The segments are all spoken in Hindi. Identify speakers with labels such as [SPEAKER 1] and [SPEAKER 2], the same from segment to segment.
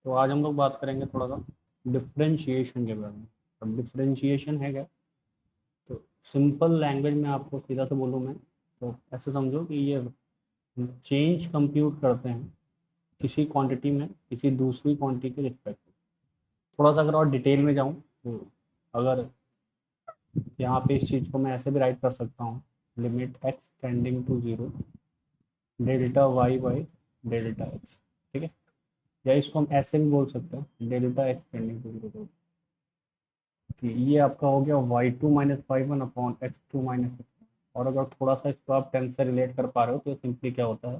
[SPEAKER 1] तो आज हम लोग बात करेंगे थोड़ा सा डिफरेंशिएशन के बारे में। अब डिफरेंशिएशन है क्या? तो सिंपल लैंग्वेज में आपको सीधा से बोलूँ मैं, तो ऐसे समझो कि ये चेंज कंप्यूट करते हैं किसी क्वांटिटी में किसी दूसरी क्वांटिटी के रिस्पेक्ट में। थोड़ा सा अगर और डिटेल में जाऊँ तो अगर यहाँ पे इस चीज़ को मैं ऐसे भी राइट कर सकता हूँ, limit X tending to zero delta Y by delta X. ठीक है, या इसको हम ऐसे भी बोल सकते हैं, delta X tending to zero, कि ये आपका हो गया Y two minus Y one upon X two minus X. और अगर थोड़ा सा इसको आप टेन से रिलेट कर पा रहे हो तो सिंपली क्या होता है,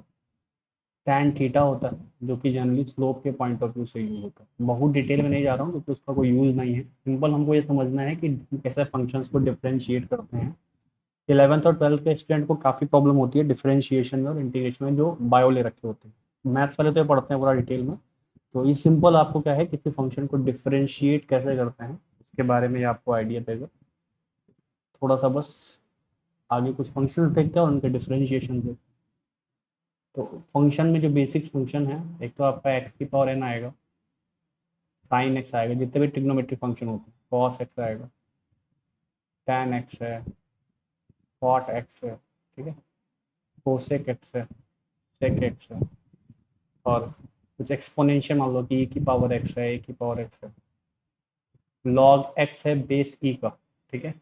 [SPEAKER 1] टैन थीटा होता है, जो कि जनरली स्लोप के पॉइंट ऑफ व्यू से यूज होता है। बहुत डिटेल में नहीं जा रहा हूँ क्योंकि उसका कोई यूज नहीं है। सिंपल हमको ये समझना है कि कैसे फंक्शंस को डिफरेंशिएट करते हैं। 11th और 12th के स्टूडेंट को काफ़ी प्रॉब्लम होती है डिफरेंशिएशन में और इंटीग्रेशन में, जो बायो ले रखे होते हैं। मैथ्स वाले तो ये पढ़ते हैं पूरा डिटेल में। तो ये सिंपल आपको क्या है, किसी फंक्शन को डिफरेंशिएट कैसे करते हैं इसके बारे में ये आपको आइडिया देगा। थोड़ा सा बस आगे कुछ फंक्शंस देखते हैं और उनके डिफरेंशिएशन देखते हैं। तो फंक्शन में जो बेसिक फंक्शन है, एक तो आपका एक्स की पावर एन आएगा, साइन एक्स आएगा, जितने भी ट्रिग्नोमेट्रिक फंक्शन होते हैं, कॉस एक्स आएगा, टैन एक्स है, कॉट एक्स है, ठीक है, कोसेक एक्स है, सेक एक्स है, और कुछ एक्सपोनेंशियल मान लो कि e की पावर एक्स है, e की पावर एक्स है, लॉग एक्स है बेस ई का, ठीक है,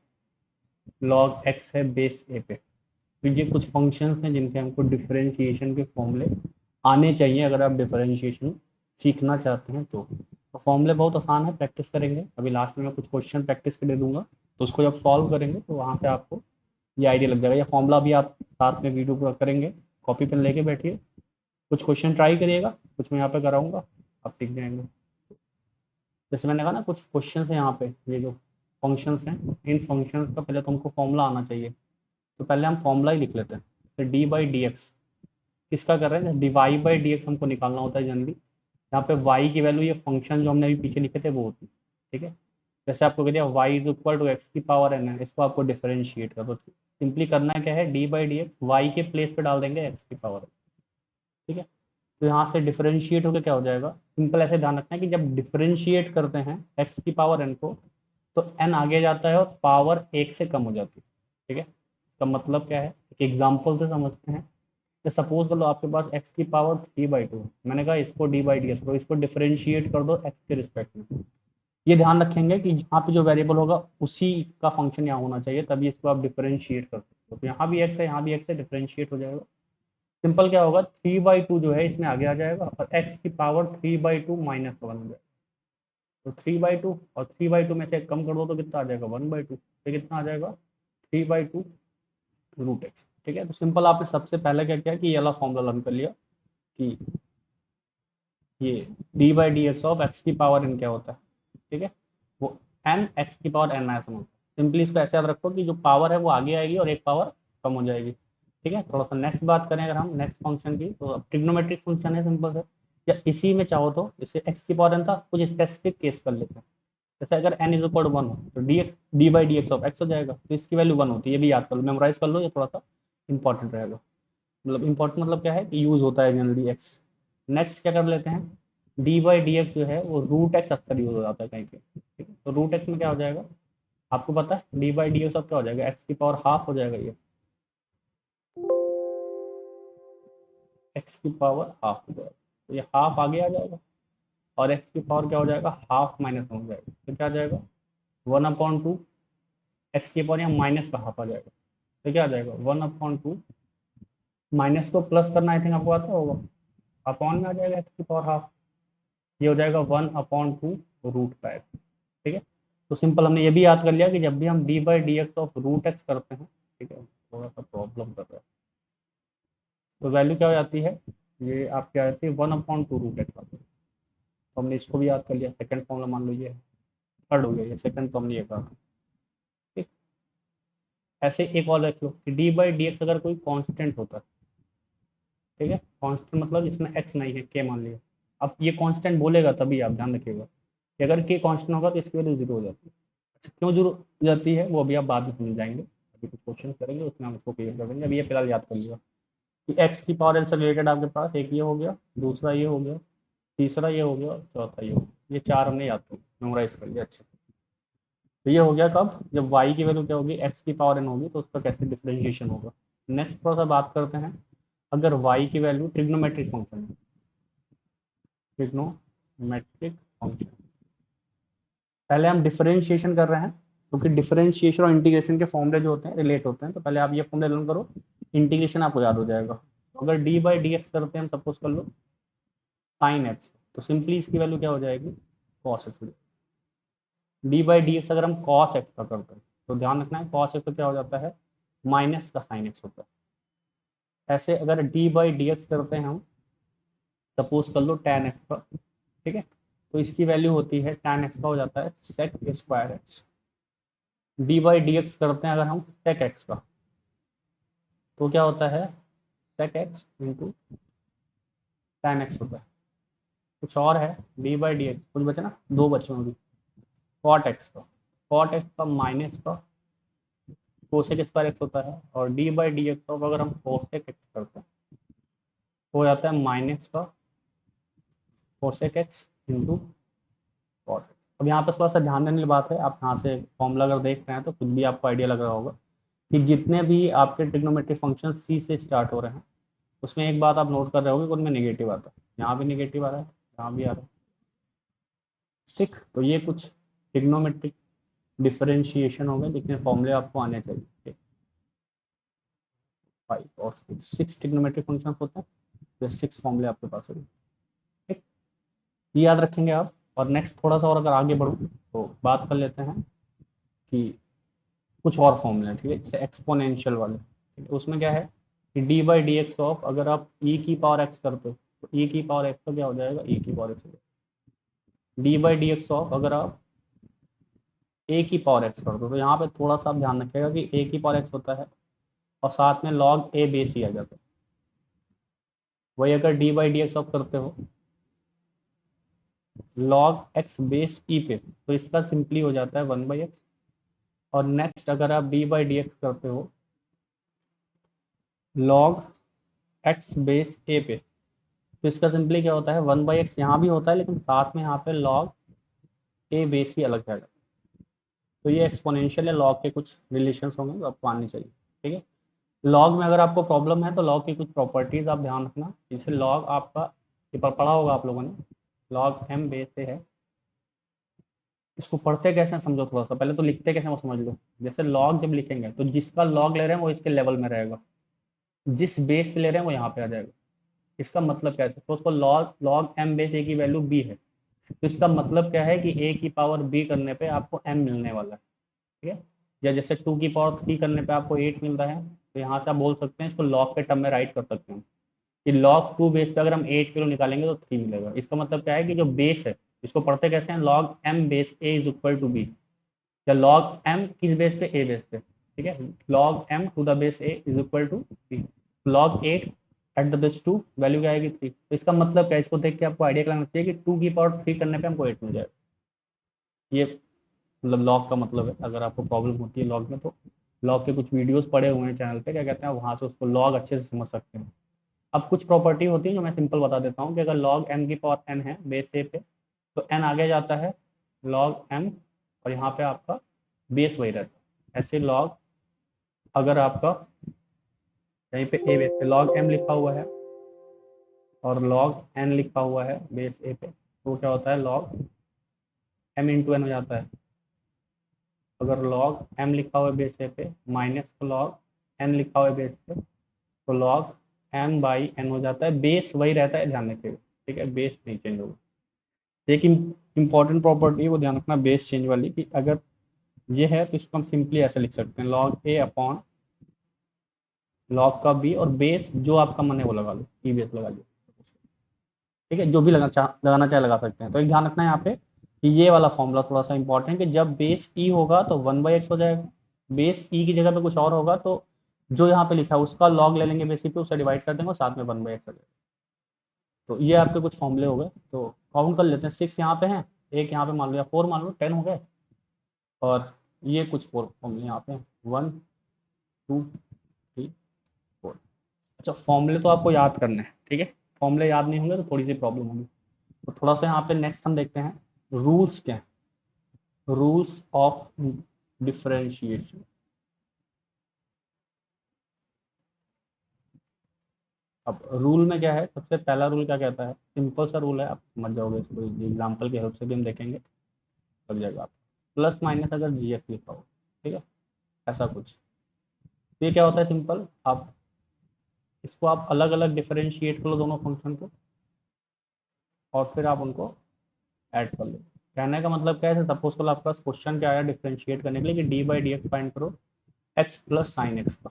[SPEAKER 1] लॉग एक्स है बेस ए पे। तो ये कुछ फंक्शंस हैं जिनके हमको डिफरेंशिएशन के फॉर्मूले आने चाहिए अगर आप डिफरेंशिएशन सीखना चाहते हैं। तो फॉर्मूले बहुत आसान है, प्रैक्टिस करेंगे। अभी लास्ट में मैं कुछ क्वेश्चन प्रैक्टिस के दे दूंगा, तो उसको जब सॉल्व करेंगे तो वहाँ पे आपको ये आइडिया लग जाएगा। या फॉर्मूला भी आप साथ में वीडियो पूरा करेंगे, कॉपी पेन लेके बैठिए, कुछ क्वेश्चन ट्राई करिएगा, कुछ मैं यहाँ पे कराऊंगा, आप सीख जाएंगे। जैसे मैंने कहा ना, कुछ क्वेश्चन है यहाँ पे, ये जो फंक्शंस हैं, इन फंक्शंस का पहले तो हमको फॉर्मूला आना चाहिए। तो पहले हम फॉर्मूला ही लिख लेते हैं। तो डी बाई डी एक्स किसका कर रहे हैं, D Y by D X हमको निकालना होता है जनरली। यहाँ पे वाई की वैल्यू, ये फंक्शन जो हमने अभी पीछे लिखे थे वो होती है, ठीक है। जैसे आपको कह दिया Y is equal to X की पावर एन है, इसको आपको डिफरेंशिएट कर दो। सिंपली करना क्या है, D by D X Y के प्लेस पे डाल देंगे एक्स की पावर, ठीक है। तो यहाँ से डिफरेंशिएट होकर क्या हो जाएगा, सिंपल ऐसे ध्यान रखना है कि जब डिफरेंशिएट करते हैं एक्स की पावर एन को, तो एन आगे जाता है और पावर एक से कम हो जाती है, ठीक है। इसका मतलब क्या है, एक एग्जाम्पल से समझते हैं। तो सपोज कर लो आपके पास एक्स की पावर 3/2, मैंने कहा इसको डी बाई डी एक्स करो, इसको डिफरेंशिएट कर दो एक्स के रिस्पेक्ट में। ये ध्यान रखेंगे कि यहाँ पे जो वेरिएबल होगा उसी का फंक्शन यहाँ होना चाहिए, तभी इसको आप डिफरेंशिएट कर सकते हो। तो यहाँ भी एक्स है, यहाँ भी एक्स है, डिफरेंशिएट हो जाएगा। सिंपल क्या होगा, 3/2 जो है इसमें आगे आ जाएगा और एक्स की पावर 3/2 माइनस वन हो जाएगा। तो 3/2 और 3/2 में से कम कर दो तो कितना आ जाएगा, 1/2। तो कितना आ जाएगा, 3/2 रूट एक्स, ठीक है। तो सिंपल आपने सबसे पहले क्या किया कि ये वाला फॉर्मूला लर्न कर लिया कि ये D by D X of x की पावर एन क्या होता है, ठीक है, वो एन एक्स की पावर एन ऐसा होता है। सिंपली इसको ऐसे याद रखो कि जो पावर है वो आगे आएगी और एक पावर कम हो जाएगी, ठीक है। थोड़ा सा नेक्स्ट बात करें अगर हम नेक्स्ट फंक्शन की, तो ट्रिग्नोमेट्रिक फंक्शन है सिंपल है। या इसी में चाहो तो इसे एक्स की पावर एन था, कुछ स्पेसिफिक केस कर लेते हैं। जैसे अगर N is equal to one हो तो D by D X of X हो जाएगा, तो इसकी वैल्यू वन होती है। ये भी याद कर लो, मेमोराइज कर लो, ये थोड़ा सा इंपॉर्टेंट रहेगा। मतलब इंपॉर्टेंट मतलब क्या है कि यूज होता है जनरली एक्स। नेक्स्ट क्या कर लेते हैं, डी बाई डी एक्स जो है वो रूट एक्स अक्सर यूज हो जाता है कहीं पे, ठीक है। तो रूट एक्स में क्या हो जाएगा, आपको पता है डी बाई डी एक्स अब क्या हो जाएगा, एक्स की पावर हाफ हो जाएगा, ये एक्स की पावर हाफ हो जाएगा। तो ये हाफ आगे आ जाएगा और एक्स की पावर क्या हो जाएगा, हाफ माइनस वन हो जाएगा। तो क्या आ जाएगा, 1/2 एक्स की पावर यहाँ माइनस का हाफ आ जाएगा। तो क्या आ जाएगा, 1/2 माइनस को प्लस करना, आई थिंक आपको आता होगा, अपॉन में आ जाएगा एक्स की पावर हाफ। ये हो जाएगा 1/2 रूट का एक्स, ठीक है। तो सिंपल हमने ये भी याद कर लिया कि जब भी हम D by D X of root X करते हैं, ठीक है, थोड़ा सा प्रॉब्लम कर रहा है, तो वैल्यू क्या हो जाती है, ये आपकी आ जाती है 1/2 रूट एक्स। तो हमने इसको भी याद कर लिया, सेकंड फॉर्मूला मान लो ये थर्ड हो गया, ये सेकंड तो हमने ये कहा, ठीक। ऐसे एक और रख लो कि डी बाई डी एक्स अगर कोई कांस्टेंट होता है, ठीक है, कांस्टेंट मतलब इसमें एक्स नहीं है, के मान लिया। अब ये कांस्टेंट बोलेगा तभी आप ध्यान रखिएगा कि अगर के कांस्टेंट होगा तो इसकी वैल्यू जीरो हो जाती है। अच्छा, क्यों जीरो हो जाती है वो अभी आप बाद में समझ जाएंगे, अभी कुछ क्वेश्चन करेंगे उसमें हम इसको क्लियर कर देंगे। अभी ये फिलहाल याद कर लिया कि एक्स की पावर एन से रिलेटेड आपके पास एक ये हो गया, दूसरा ये हो गया, तीसरा ये हो गया और चौथा ये हो गया। ये चार हमने याद कर मेमोराइज कर लिया अच्छे से। तो ये हो गया कब, जब y की वैल्यू क्या होगी, x की पावर n होगी, तो उसका कैसे डिफरेंशिएशन होगा। नेक्स्ट थोड़ा सा बात करते हैं, अगर y की वैल्यू ट्रिग्नोमेट्रिक फंक्शन है, ट्रिग्नोमेट्रिक फंक्शन, पहले हम डिफरेंशिएशन कर रहे हैं, क्योंकि डिफरेंशिएशन और इंटीग्रेशन के फॉर्मूले जो होते हैं रिलेट होते हैं, तो पहले आप ये फॉर्मूले लर्न करो, इंटीग्रेशन आपको याद हो जाएगा। तो अगर डी बाई डी एक्स करते हैं हम, सपोज कर लो साइन एक्स, तो सिंपली इसकी वैल्यू क्या हो जाएगी, cos x. D by D x अगर हम कॉस एक्स का करते हैं, तो ध्यान रखना है कॉस एक्स का क्या हो जाता है, माइनस का साइन एक्स होता है। ऐसे अगर डी बाई डी एक्स करते हैं हम, सपोज कर लो tan एक्स का, ठीक है, तो इसकी वैल्यू होती है tan एक्स का हो जाता है sec square X. D by D X करते हैं अगर हम सेक एक्स का, तो क्या होता है sec X into tan X होता है। कुछ और है, डी बाई डी एक्स कुछ बचे ना, दो बचे होंगे, कॉट एक्स का, कॉट एक्स का माइनस का कोसेक स्क्वायर एक्स होता है, और डी बाई डी एक्स का अगर हम कोसेक एक्स करते हैं, तो हो जाता है माइनस का कोसेक एक्स इंटू कॉट। अब यहाँ पर थोड़ा सा ध्यान देने की बात है, आप यहाँ से फॉर्मूला अगर देख रहे हैं तो खुद भी आपको आइडिया लग रहा होगा कि जितने भी आपके ट्रिग्नोमेट्रिक फंक्शन सी से स्टार्ट हो रहे हैं, उसमें एक बात आप नोट कर रहे होगे कि उनमें नेगेटिव आता है, यहाँ भी नेगेटिव आ रहा है, यहाँ भी आ रहा है, ठीक। तो ये कुछ ट्रिग्नोमेट्रिक डिफरेंशिएशन हो गए, लेकिन फॉर्मूले आपको आने चाहिए। 5 और 6 ट्रिग्नोमेट्रिक फंक्शन होते हैं, तो 6 फॉर्मूले आपके पास होंगे, ठीक, ये याद रखेंगे आप। और नेक्स्ट थोड़ा सा और अगर आगे बढ़ूँ तो बात कर लेते हैं कि कुछ और फॉर्मूले हैं, ठीक है, जैसे एक्सपोनेंशियल वाले, ठीक है, उसमें क्या है कि D by D X of, अगर आप ई की पावर एक्स करते हो, तो ई की पावर एक्स का क्या हो जाएगा, ई की power x. D by D X of अगर आप ए की पावर एक्स कर दो, तो यहाँ पे थोड़ा सा आप ध्यान रखिएगा कि ए की पावर एक्स होता है और साथ में लॉग ए बेस ही आ जाता है। वही अगर D by D X of करते हो लॉग एक्स बेस ई पे, तो इसका सिंपली हो जाता है 1/x। और नेक्स्ट अगर आप डी बाई डी एक्स करते हो लॉग एक्स बेस ए पे, तो इसका सिंपली क्या होता है 1/x, यहाँ भी होता है लेकिन साथ में यहाँ पे लॉग ए बेस ही अलग जाएगा। तो ये एक्सपोनेंशियल या लॉग के कुछ रिलेशंस होंगे जो आपको आने चाहिए, ठीक है। लॉग में अगर आपको प्रॉब्लम है तो लॉग की कुछ प्रॉपर्टीज आप ध्यान रखना, जैसे लॉग आपका ये पढ़ा होगा आप लोगों ने, लॉग एम बेस से है। इसको पढ़ते कैसे हैं समझो थोड़ा सा, पहले तो लिखते कैसे वो समझ लो। जैसे लॉग जब लिखेंगे तो जिसका लॉग ले रहे हैं वो इसके लेवल में रहेगा, जिस बेस पे ले रहे हैं वो यहाँ पे आ जाएगा। इसका मतलब क्या है, तो उसको लॉग लॉग एम बेस ए की वैल्यू बी है, तो इसका मतलब क्या है कि ए की पावर बी करने पे आपको एम मिलने वाला है, ठीक है। या जैसे 2 की पावर 3 करने पे आपको 8 मिल रहा है, तो यहाँ से आप बोल सकते हैं इसको लॉग के टर्म में राइट कर सकते हैं कि लॉग 2 बेस पे अगर हम 8 किलो निकालेंगे तो 3 मिलेगा। इसका मतलब क्या है कि जो बेस है, इसको पढ़ते कैसे हैं, log M base A is equal to B, या लॉग एम किस बेस पे, ए बेस पे, ठीक है, log M to the base A is equal to B. Log 8 at the base 2 value क्या आएगी 3। तो इसका मतलब क्या है, इसको देख के आपको आइडिया लगाना चाहिए कि 2 की पावर 3 करने पे हमको 8 मिल जाएगा। ये मतलब लॉग का मतलब है। अगर आपको प्रॉब्लम होती है लॉग में तो लॉग के कुछ वीडियोस पड़े हुए हैं चैनल पे, क्या कहते हैं, वहां से उसको लॉग अच्छे से समझ सकते हैं। अब कुछ प्रॉपर्टी होती है जो मैं सिंपल बता देता हूँ कि अगर लॉग एम की पावर एन है बेस ए पे, तो एन आगे जाता है लॉग एम, और यहाँ पे आपका बेस वही रहता है। ऐसे लॉग अगर आपका कहीं पे ए बेस पे लॉग एम लिखा हुआ है और लॉग एन लिखा हुआ है बेस ए पे, तो क्या होता है लॉग एम इंटू एन हो जाता है। अगर लॉग एम लिखा हुआ है बेस ए पे माइनस लॉग एन लिखा हुआ है बेस पे, तो लॉग एम बाई एन हो जाता है, बेस वही रहता है, ध्यान रखिएगा, ठीक है, बेस नहीं चेंज होगा। एक इंपॉर्टेंट प्रॉपर्टी है वो ध्यान रखना बेस चेंज वाली, कि अगर ये है तो इसको हम सिंपली ऐसे लिख सकते हैं लॉग ए अपॉन लॉग का बी, और बेस जो आपका मन है वो लगा लो, ई बेस लगा लो, ठीक है, जो भी लगाना चाहे लगा सकते हैं। तो एक ध्यान रखना है यहाँ पे कि ये वाला फॉर्मूला थोड़ा सा इंपॉर्टेंट है कि जब बेस ई होगा तो 1/x हो जाएगा, बेस ई की जगह पे कुछ और होगा तो जो यहाँ पे लिखा है उसका लॉग ले लेंगे बेस ई पे, उससे डिवाइड कर देंगे और साथ में 1/x आ जाएगा। तो ये आपके कुछ फॉर्मूले हो गए, तो काउंट कर लेते हैं। 6 यहाँ पे हैं, एक यहाँ पे मान लो, या 4 मान लो, 10 हो गए। और ये कुछ 4 फॉर्मूले यहाँ पे हैं, 1 2 3 4। अच्छा, फॉर्मूले तो आपको याद करने हैं, ठीक है, फॉर्मूले याद नहीं होंगे तो थोड़ी सी प्रॉब्लम होगी। तो थोड़ा सा यहाँ पे नेक्स्ट हम देखते हैं रूल्स क्या है, रूल्स ऑफ डिफरेंशिएशन। अब रूल में क्या है, सबसे पहला रूल क्या कहता है, सिंपल सा रूल है, आप समझ जाओगे इसको, एग्जाम्पल की हेल्प से भी हम देखेंगे, लग जाएगा आप। प्लस माइनस अगर जी एफ लिखा हो, ठीक है, ऐसा कुछ, तो ये क्या होता है, सिंपल, आप इसको आप अलग अलग डिफरेंशिएट कर लो दोनों फंक्शन को, और फिर आप उनको ऐड कर लो। कहने का मतलब क्या है, सपोज करो आपके पास क्वेश्चन क्या आया डिफरेंशिएट करने के लिए कि D by D x find करो एक्स प्लस साइन एक्स का।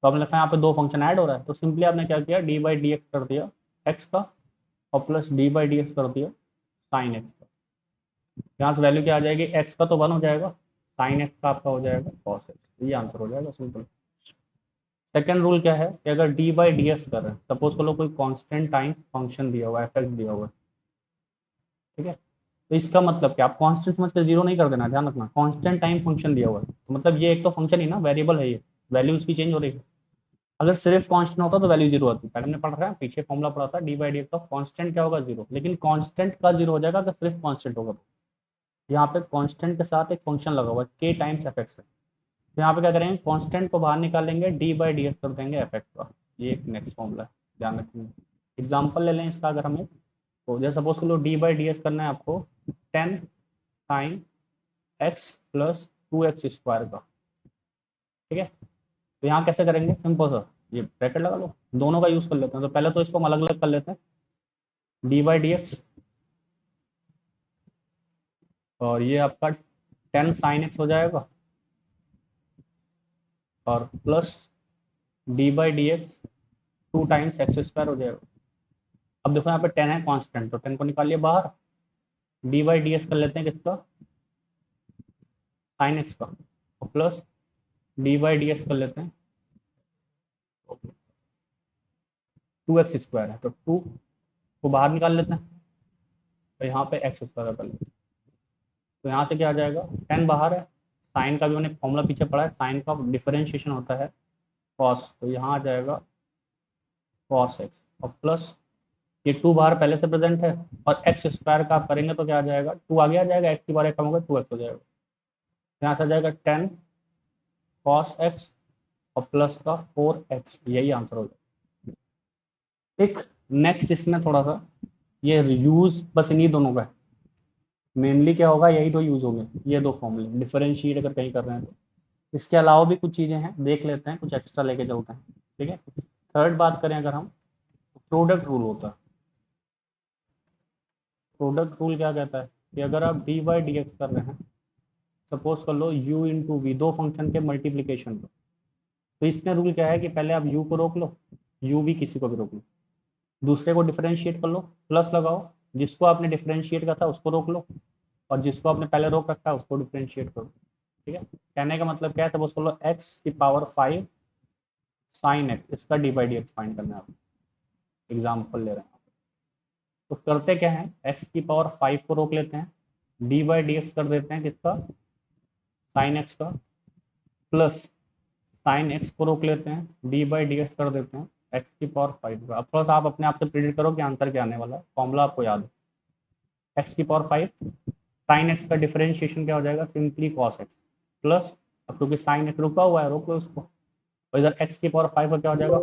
[SPEAKER 1] तो आपने लिखा यहाँ पे दो फंक्शन ऐड हो रहा है, तो सिंपली आपने क्या किया, डी बाई डी एक्स कर दिया एक्स का, और plus D by D x कर दिया साइन एक्स का। यहाँ से वैल्यू क्या आ जाएगी, एक्स का तो 1 हो जाएगा, साइन एक्स का आपका हो जाएगा कॉस एक्स। ये आंसर हो जाएगा सिंपल। सेकेंड रूल क्या है कि अगर डी बाई डी एक्स कर रहे हैं, सपोज करो कोई कांस्टेंट टाइम फंक्शन दिया हुआ है, एफ दिया हुआ है, ठीक है, तो इसका मतलब क्या, आप कांस्टेंट समझ के जीरो नहीं कर देना, ध्यान रखना, कांस्टेंट टाइम फंक्शन दिया हुआ है, तो मतलब ये एक तो फंक्शन ही ना, वेरिएबल है ये, वैल्यू उसकी चेंज हो रही है। अगर सिर्फ कांस्टेंट होता तो वैल्यू जीरो आती, पहले हमने पढ़ रहा है, पीछे फॉर्मूला पढ़ा था, डी बाई डी एक्स का कांस्टेंट क्या होगा, जीरो, लेकिन कांस्टेंट का जीरो हो जाएगा अगर सिर्फ कांस्टेंट होगा तो। यहाँ पे कांस्टेंट के साथ एक फंक्शन लगा हुआ है के टाइम्स एफ एक्स है, तो यहाँ पे क्या करेंगे, कांस्टेंट को बाहर निकालेंगे, डी बाई डी एक्स कर देंगे एफ एक्स का। ये एक नेक्स्ट फॉर्मूला है, ध्यान रखेंगे। एग्जाम्पल ले लें इसका अगर हमें, तो जैसे सपोज कर लो डी बाई डी एक्स करना है आपको 10 साइन एक्स प्लस 2x² का, ठीक है। तो यहाँ कैसे करेंगे, सिंपल सा, ये ब्रैकेट लगा लो, दोनों का यूज कर लेते हैं। तो पहले तो इसको हम अलग अलग कर लेते हैं, डी बाई डी एक्स, और ये आपका 10 साइन एक्स हो जाएगा, और plus D by D x 2 times x² हो जाएगा। अब देखो यहाँ पे 10 है कांस्टेंट, तो 10 को निकालिए बाहर, डी बाई डी एक्स कर लेते हैं किसका, साइन एक्स का, और plus D by D x कर लेते हैं, 2x² है तो 2 को बाहर निकाल लेते हैं, तो यहाँ पे x² कर लेते हैं। तो यहाँ से क्या आ जाएगा, 10 बाहर है, साइन का भी मैंने फॉर्मूला पीछे पढ़ा है, साइन का डिफरेंशिएशन होता है कॉस, तो यहाँ आ जाएगा कॉस एक्स, और प्लस ये 2 बाहर पहले से प्रेजेंट है, और x² का आप करेंगे तो क्या आ जाएगा, 2 आगे आ जाएगा, x की बार कम होगा 2x हो जाएगा, यहाँ से आ जाएगा 10 कॉस एक्स और प्लस का 4x, यही आंसर हो जाएगा। ठीक, नेक्स्ट इसमें थोड़ा सा ये यूज बस इन्हीं दोनों का है, मेनली क्या होगा, यही दो यूज होंगे, ये दो फॉर्मूले डिफरेंशिएट अगर कहीं कर रहे हैं तो। इसके अलावा भी कुछ चीजें हैं, देख लेते हैं, कुछ एक्स्ट्रा लेके चलते हैं, ठीक है। थर्ड बात करें अगर हम, प्रोडक्ट रूल होता है। प्रोडक्ट रूल क्या कहता है कि अगर आप डी बाई डी एक्स कर रहे हैं, सपोज कर लो u इंटू वी, दो फंक्शन के मल्टीप्लीकेशन को, तो इसमें रूल क्या है कि पहले आप u को रोक लो, u भी किसी को भी रोक लो, दूसरे को डिफरेंशिएट कर लो, प्लस लगाओ, जिसको आपने डिफरेंशिएट करा था उसको रोक लो, और जिसको आपने पहले रोक रखा है उसको डिफरेंशिएट करो, ठीक है। कहने का मतलब क्या है, सपोज कर लो x⁵ साइन एक्स, इसका D by D x find करना है, आप एग्जाम्पल ले रहे हैं, तो करते क्या है, x⁵ को रोक लेते हैं, डी बाई डी एक्स कर देते हैं किसका, साइन एक्स का, प्लस साइन एक्स को रोक लेते हैं, डी बाई डी एक्स कर देते हैं x⁵ का। अब थोड़ा सा आप अपने आप से प्रिडिक्ट करो कि आंसर क्या आने वाला है, फॉर्मूला आपको याद है, x⁵ साइन एक्स का डिफरेंशिएशन क्या हो जाएगा, सिंपली कॉस एक्स, प्लस, अब क्योंकि साइन एक्स रुका हुआ है रोक लो उसको, और इधर x⁵ का क्या हो जाएगा,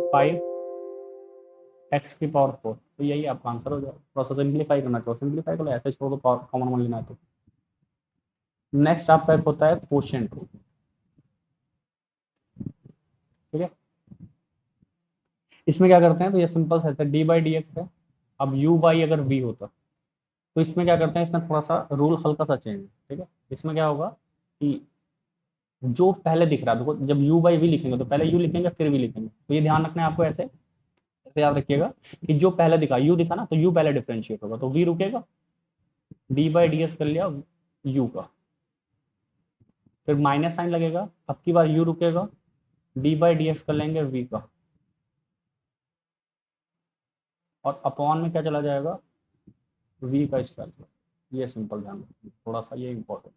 [SPEAKER 1] 5x⁴, तो यही आपका आंसर हो जाएगा। थोड़ा सा सिंप्लीफाई करना चाहो सिंप्लीफाई करो, ऐसे छोड़ो तो कॉमन वन लेना है तो। नेक्स्ट आपका एक होता है क्वोशिएंट रूल, ठीक है। इसमें क्या करते हैं, तो ये सिंपल सा डी बाई डी एक्स है, अब यू बाई अगर वी होता, तो इसमें क्या करते हैं, इसमें थोड़ा सा रूल हल्का सा चेंज है, ठीक है। इसमें क्या होगा कि जो पहले दिख रहा है, देखो जब u बाई वी लिखेंगे तो पहले u लिखेंगे फिर v लिखेंगे, तो ये ध्यान रखना है आपको, ऐसे ऐसे याद रखिएगा कि जो पहले दिखा u दिखा ना, तो u पहले डिफरेंशिएट होगा, तो v रुकेगा, डी बाई डी एस कर लिया u का, फिर माइनस साइन लगेगा, अब की बार u रुकेगा, डी बाई डी एक्स कर लेंगे v का, और अपॉन में क्या चला जाएगा, v का स्क्वायर। ये सिंपल ध्यान रखना, थोड़ा सा ये इंपॉर्टेंट,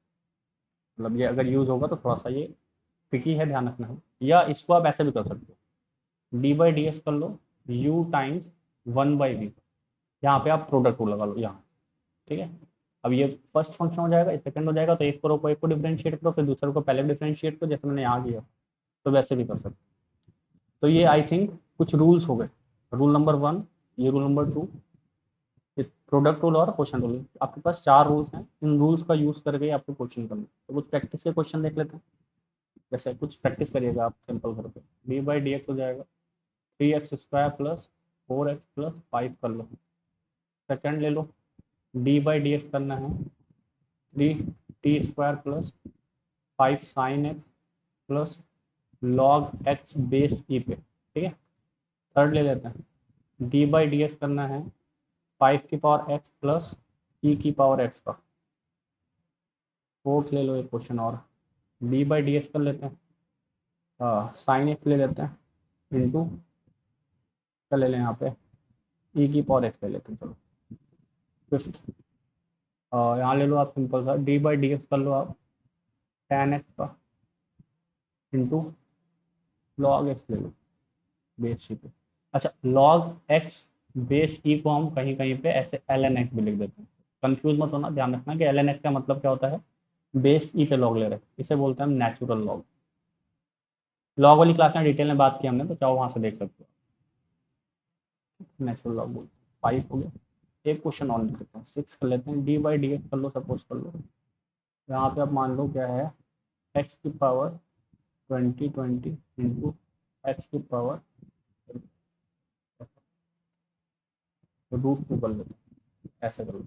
[SPEAKER 1] मतलब ये अगर यूज होगा तो थोड़ा सा ये ट्रिकी है, ध्यान रखना है। या इसको आप ऐसे भी कर सकते हो, डी बाई डी एक्स कर लो u टाइम्स 1/v, यहाँ पे आप प्रोडक्ट रूल लगा लो यहाँ, ठीक है। अब ये फर्स्ट फंक्शन हो जाएगा, सेकंड हो जाएगा, तो एक को एक को डिफरेंशिएट करो, फिर दूसरे को पहले डिफरेंशिएट करो, जैसे मैंने यहाँ किया, तो वैसे भी कर सकते। तो ये आई थिंक कुछ रूल्स हो गए। रूल नंबर 1, ये रूल नंबर 2, प्रोडक्ट रूल और क्वेश्चन रूल। आपके पास 4 रूल्स हैं, इन रूल्स का यूज करके आपको क्वेश्चन करना। तो कुछ प्रैक्टिस के क्वेश्चन देख लेते हैं। जैसे कुछ प्रैक्टिस करिएगा आप सिंपल घर पे। डी बाई डी एक्स हो जाएगा 3x² प्लस 4x प्लस 5 कर लो। सेकेंड ले लो, डी बाई डी एक्स करना है 3t² plus 5 sine X plus log X base E पे, ठीक है। थर्ड ले लेते हैं, डी बाई डी एक्स करना है 5 की पावर एक्स प्लस ई की पावर एक्स का। फोर्थ ले लो एक क्वेश्चन और, डी बाई डी एक्स कर लेते हैं, साइन एक्स ले लेते हैं इंटू क्या ले लें यहाँ पे, ई की पावर एक्स ले लेते हैं। चलो फिफ्थ, यहाँ ले लो आप सिंपल सा, डी बाई डी एक्स कर लो आप tan एक्स का इंटू लॉग एक्स ले लो बेस ई पे। अच्छा, लॉग एक्स बेस ई को हम कहीं कहीं पे ऐसे एल एन एक्स भी लिख देते हैं। कंफ्यूज मत होना, ध्यान रखना कि एल एन एक्स का मतलब क्या होता है, बेस ई पे लॉग ले रहे हैं, इसे बोलते हैं हम नेचुरल लॉग। लॉग वाली क्लास में डिटेल में बात की हमने, तो चाहो वहां से देख सकते हो। नेचुरल लॉग बोलते हैं। 5 हो गया। एक क्वेश्चन और लिख लेते हैं, 6 कर लेते हैं, डी बाई डी एक्स कर लो, सपोज कर लो। यहाँ पे आप मान लो क्या है, एक्स की पावर 20 इंटू एक्स की पावर रूट 2 कर लेते हैं, ऐसे कर लो।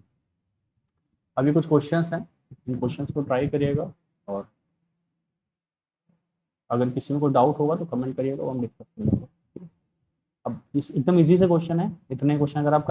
[SPEAKER 1] अभी कुछ क्वेश्चंस हैं, इन क्वेश्चंस को ट्राई करिएगा, और अगर किसी को डाउट होगा तो कमेंट करिएगा, वो हम डिस्कस करेंगे। अब इस एकदम इजी से क्वेश्चन है, इतने क्वेश्चन अगर आप